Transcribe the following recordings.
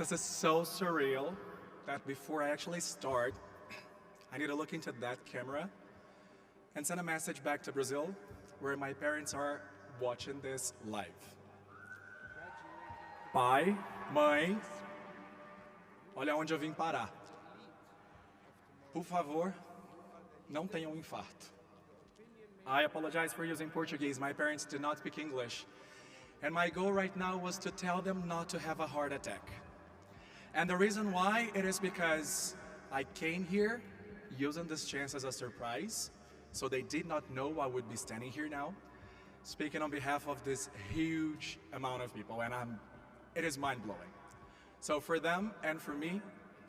This is so surreal that before I actually start, I need to look into that camera and send a message back to Brazil, where my parents are watching this live. Pai, mãe, olha onde eu vim parar. Por favor, não tenham um infarto. I apologize for using Portuguese. My parents did not speak English. And my goal right now was to tell them not to have a heart attack. And the reason why, it is because I came here using this chance as a surprise, so they did not know I would be standing here now, speaking on behalf of this huge amount of people, and it is mind-blowing. So for them and for me,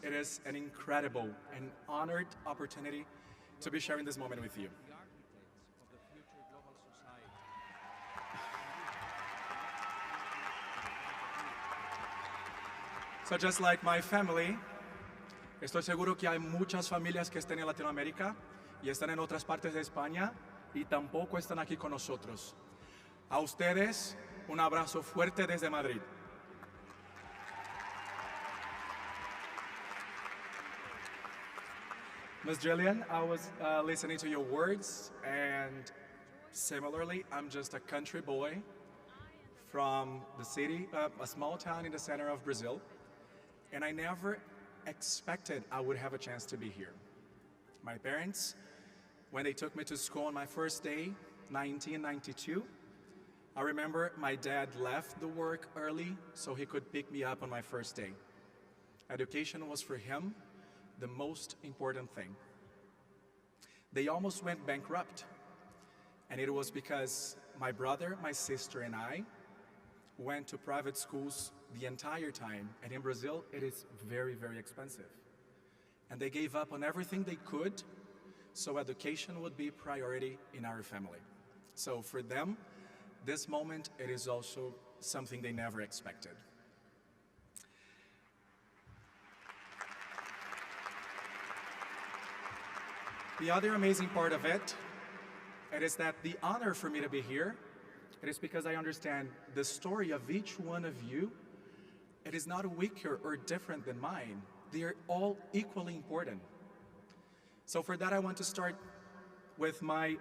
it is an incredible and honored opportunity to be sharing this moment with you. So just like my family, estoy seguro que hay muchas familias que están en Latinoamérica y están en otras partes de España y tampoco están aquí con nosotros. A ustedes, un abrazo fuerte desde Madrid. Ms. Jillian, I was listening to your words, and similarly, I'm just a country boy from the city, a small town in the center of Brazil, and I never expected I would have a chance to be here. My parents, when they took me to school on my first day, 1992, I remember my dad left the work early so he could pick me up on my first day. Education was for him the most important thing. They almost went bankrupt, and it was because my brother, my sister, and I went to private schools the entire time, and in Brazil, it is very, very expensive. And they gave up on everything they could, so education would be priority in our family. So for them, this moment, it is also something they never expected. The other amazing part of it is that the honor for me to be here, it is because I understand the story of each one of you. It is not weaker or different than mine. They are all equally important. So for that, I want to start with my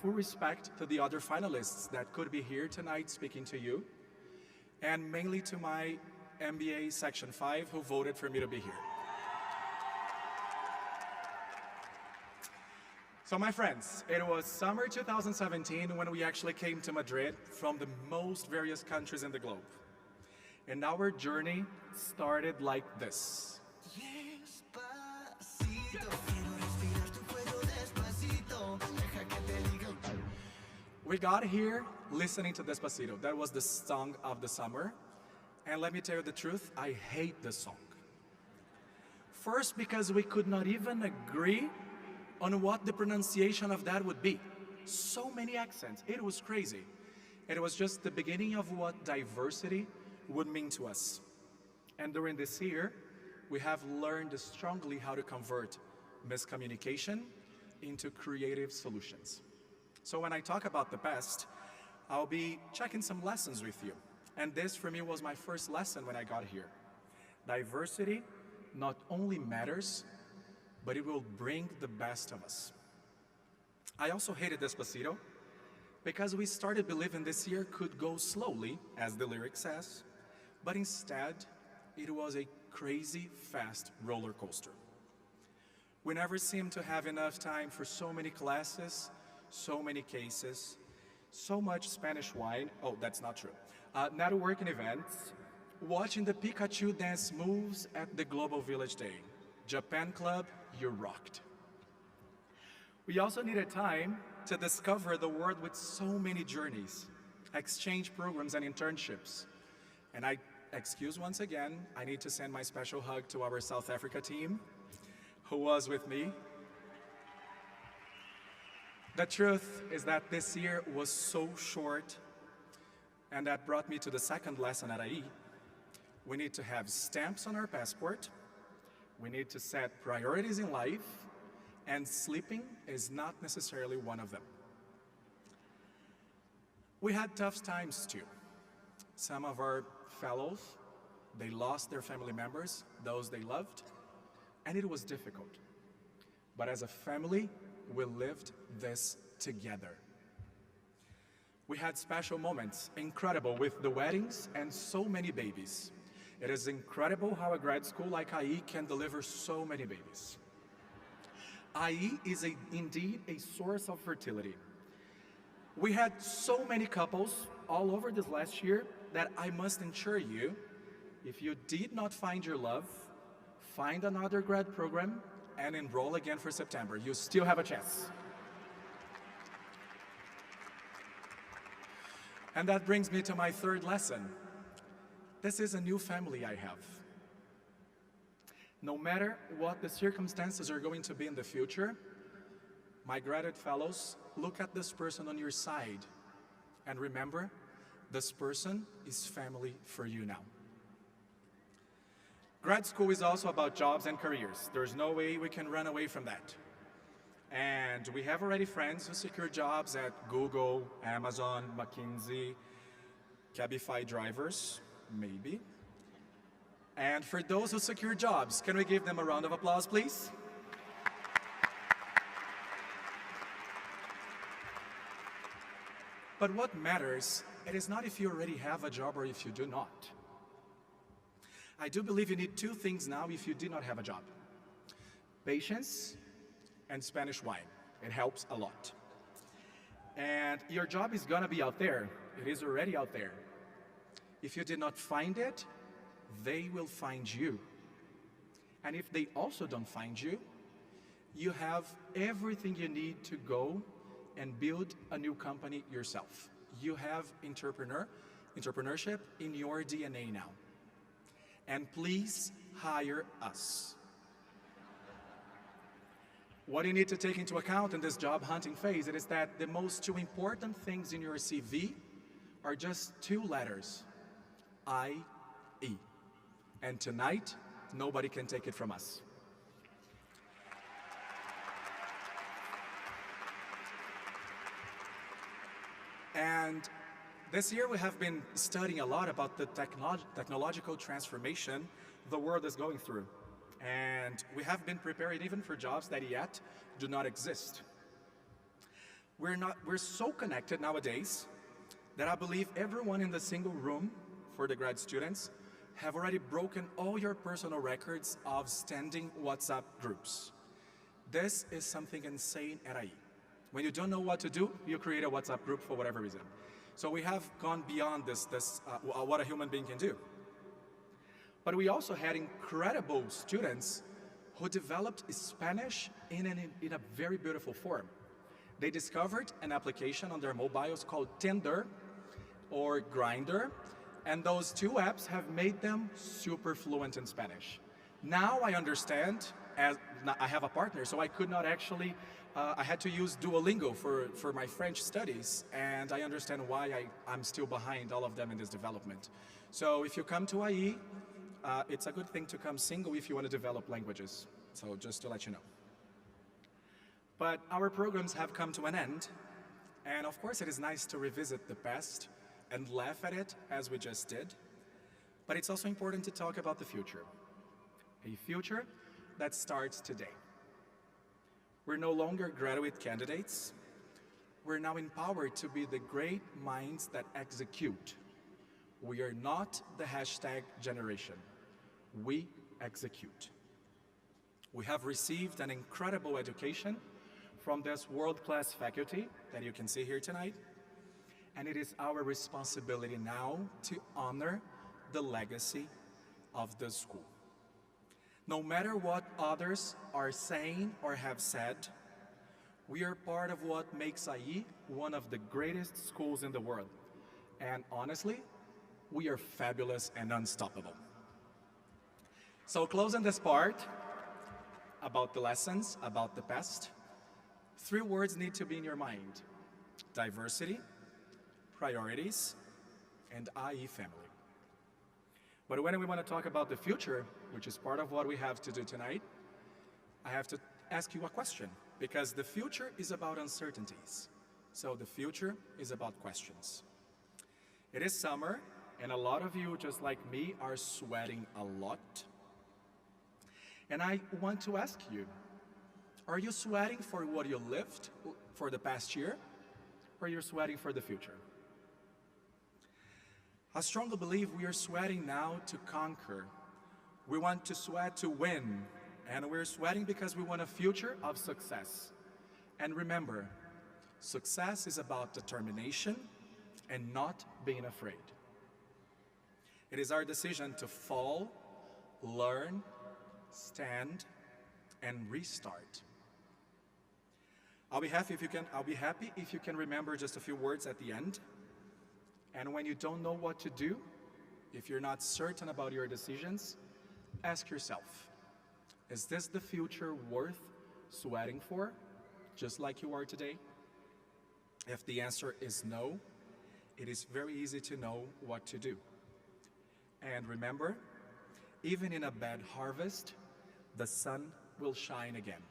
full respect to the other finalists that could be here tonight speaking to you, and mainly to my MBA Section 5 who voted for me to be here. So my friends, it was summer 2017 when we actually came to Madrid from the most various countries in the globe. And our journey started like this. We got here listening to Despacito. That was the song of the summer. And let me tell you the truth, I hate this song. First, because we could not even agree on what the pronunciation of that would be. So many accents, it was crazy. It was just the beginning of what diversity would mean to us. And during this year, we have learned strongly how to convert miscommunication into creative solutions. So when I talk about the past, I'll be checking some lessons with you. And this for me was my first lesson when I got here. Diversity not only matters, but it will bring the best of us. I also hated Despacito because we started believing this year could go slowly, as the lyric says, but instead, it was a crazy fast roller coaster. We never seemed to have enough time for so many classes, so many cases, so much Spanish wine, oh, that's not true, networking events, watching the Pikachu dance moves at the Global Village Day, Japan Club, you rocked. We also needed time to discover the world with so many journeys, exchange programs and internships. And excuse once again, I need to send my special hug to our South Africa team, who was with me. The truth is that this year was so short, and that brought me to the second lesson at IE. We need to have stamps on our passport, we need to set priorities in life, and sleeping is not necessarily one of them. We had tough times too. Some of our fellows They lost their family members, those they loved, and it was difficult. But as a family, we lived this together. We had special moments, incredible, with the weddings and so many babies. It is incredible how a grad school like IE can deliver so many babies. IE is indeed a source of fertility. We had so many couples all over this last year that I must ensure you, if you did not find your love, find another grad program and enroll again for September. You still have a chance. And that brings me to my third lesson. This is a new family I have. No matter what the circumstances are going to be in the future, my graduate fellows, look at this person on your side and remember, this person is family for you now. Grad school is also about jobs and careers. There's no way we can run away from that. And we have already friends who secure jobs at Google, Amazon, McKinsey, Cabify drivers, maybe. And for those who secure jobs, can we give them a round of applause, please? But what matters, it is not if you already have a job or if you do not. I do believe you need two things now if you did not have a job. Patience and Spanish wine. It helps a lot. And your job is gonna be out there. It is already out there. If you did not find it, they will find you. And if they also don't find you, you have everything you need to go and build a new company yourself. You have entrepreneurship in your DNA now. And please hire us. What you need to take into account in this job hunting phase is that the most two important things in your CV are just two letters, IE. And tonight, nobody can take it from us. And this year we have been studying a lot about the technological transformation the world is going through. And we have been preparing even for jobs that yet do not exist. We're so connected nowadays that I believe everyone in the single room for the grad students have already broken all your personal records of standing WhatsApp groups. This is something insane at IE. When you don't know what to do, you create a WhatsApp group for whatever reason. So we have gone beyond what a human being can do. But we also had incredible students who developed Spanish in a very beautiful form. They discovered an application on their mobiles called Tinder or Grindr, and those two apps have made them super fluent in Spanish. Now I understand, as I have a partner, so I could not actually, I had to use Duolingo for my French studies, and I understand why I'm still behind all of them in this development. So if you come to IE, it's a good thing to come single if you want to develop languages. So just to let you know. But our programs have come to an end, and of course it is nice to revisit the past and laugh at it as we just did, but it's also important to talk about the future. A future that starts today. We're no longer graduate candidates. We're now empowered to be the great minds that execute. We are not the hashtag generation. We execute. We have received an incredible education from this world-class faculty that you can see here tonight, and it is our responsibility now to honor the legacy of the school. No matter what others are saying or have said, we are part of what makes IE one of the greatest schools in the world. And honestly, we are fabulous and unstoppable. So closing this part about the lessons, about the past, 3 words need to be in your mind: diversity, priorities, and IE family. But when we want to talk about the future, which is part of what we have to do tonight, I have to ask you a question, because the future is about uncertainties. So the future is about questions. It is summer, And a lot of you, just like me, are sweating a lot. And I want to ask you, are you sweating for what you lived for the past year? Or you're sweating for the future? I strongly believe we are sweating now to conquer. We want to sweat to win. And we're sweating because we want a future of success. And remember, success is about determination and not being afraid. It is our decision to fall, learn, stand, and restart. I'll be happy if you can remember just a few words at the end. And when you don't know what to do, if you're not certain about your decisions, ask yourself, is this the future worth sweating for, just like you are today? If the answer is no, it is very easy to know what to do. And remember, even in a bad harvest, the sun will shine again.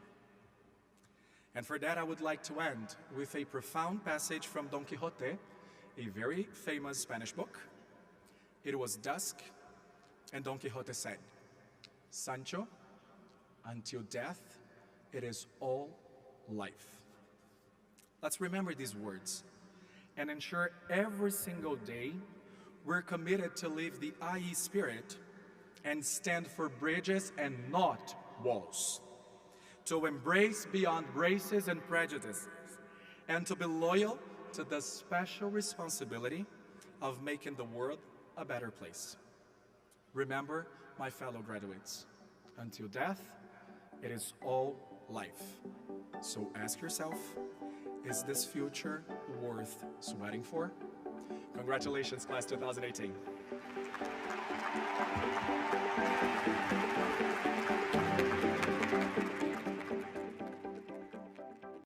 And for that, I would like to end with a profound passage from Don Quixote, a very famous Spanish book. It was dusk, and Don Quixote said, "Sancho, until death, it is all life." Let's remember these words and ensure every single day we're committed to live the IE spirit and stand for bridges and not walls, to embrace beyond races and prejudices, and to be loyal to the special responsibility of making the world a better place. Remember, my fellow graduates, until death, it is all life. So ask yourself, is this future worth sweating for? Congratulations, class 2018.